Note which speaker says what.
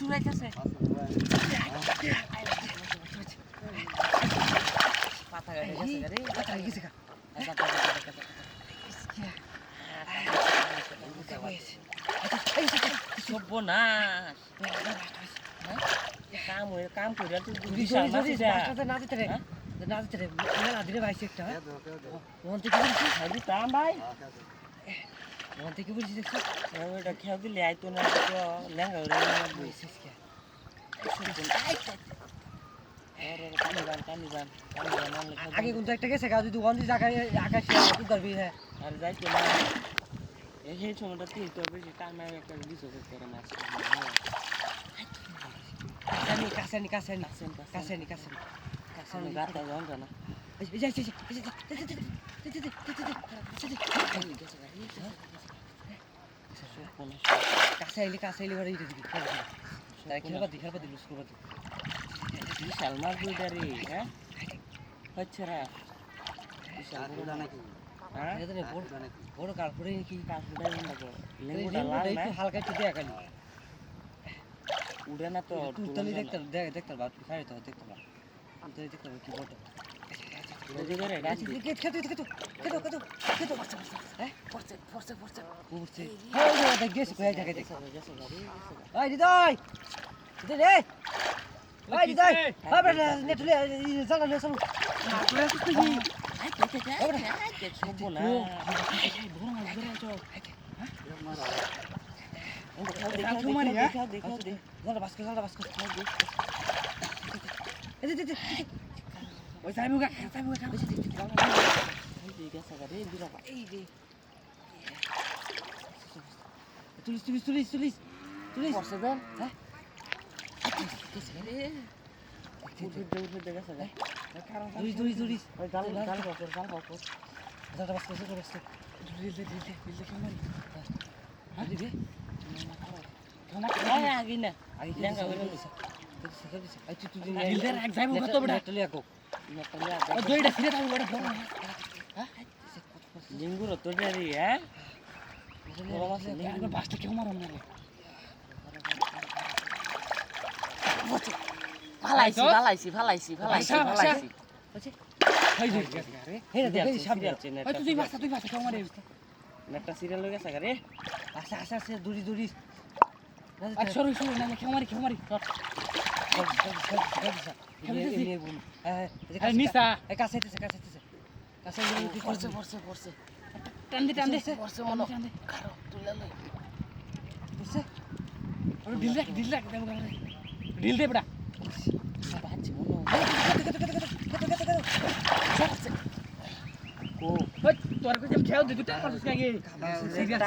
Speaker 1: চুরাইতেছে পাতা গাড়ি গেছে গাড়ি পাতা গেছে কা সর্বনাশ কাম করে তুই বিশাল মাছ না দিতে রে না দিতে রে মেলা দিরে ভাইছে একটা মন থেকে বলছি খাইবি তাম ভাই মন থেকে বলছি দেখছো ওটা খেয়াল দিলে আইতো না তো লেঙ্গা ওরে বইছিস কে আগে কোন একটা গেছে গা যদি ওয়ান আকাশে ধরবি হ্যাঁ আর যাইতো না এই সময়টা তুই তো বেশি টাইম একটা দিছো করে মাছ কাছেনি গাতা জানতো না কাছে আইলি ঘরে দিবি খেলবা দি লুস করবা দি বিশাল মাছ দুইটা রে হ্যাঁ হচ্ছে রা বিশাল বড় নাকি হ্যাঁ বড় কালপুরে কি কালপুরে লাগো লেঙ্গুটা লাল না হালকা একটু দেয়া খালি উড়ে না তো তুলি দেখতে বাদ খাই তো দেখতে বাদ তুলি দেখতে কি বড় রোজে রে গাছ খেতো হ্যাঁ পড়ছে হ্যাঁ গেছে কই জায়গা দেখছ গেছে গাড়ি এই দিদাই রে এই দিদাই আবার নেটলে জানা নে সব না তুই কি আই কে সব না বড় মাছ ধরে আছো হ্যাঁ মারা দেখা জানা বাস্কো এই দে ওই সাইমুগা এই গেছে গাড়ি দিরা এই দে তুলিস পড়ছে দেন হ্যাঁ উঠে গেছে রে তুলিস ওই গাল কর দাদা বাস দিল কেমন হ্যাঁ দিবে আগে লেঙ্গা হইলো আই তুই দিল এক যাইবো কত বড় নেটলে আকো ও দুইটা ফিরে দাও বড় বড় হ্যাঁ লিঙ্গুর তো রে হ্যাঁ বড় মাছ লিঙ্গুর বাসটা কেউ মারম না রে ফালাইছি বুঝছি খাই যাই রে হেরে দে সামনে আছে না তুই বাসা কেউ মারে নেটটা সিরিয়াল হয়ে গেছে রে আচ্ছা দড়ি আর সরু না কেউ মারি নিসা কাছে পড়ছে টান দে পড়ছে মনে কারো তুলে লই বুঝছে ওরে ঢিল রাখ ঢিল দে বড়া বাচ্চা মনে কো তোর কো যেম খেও দে দুটা পারছিস আগে সিরিয়াস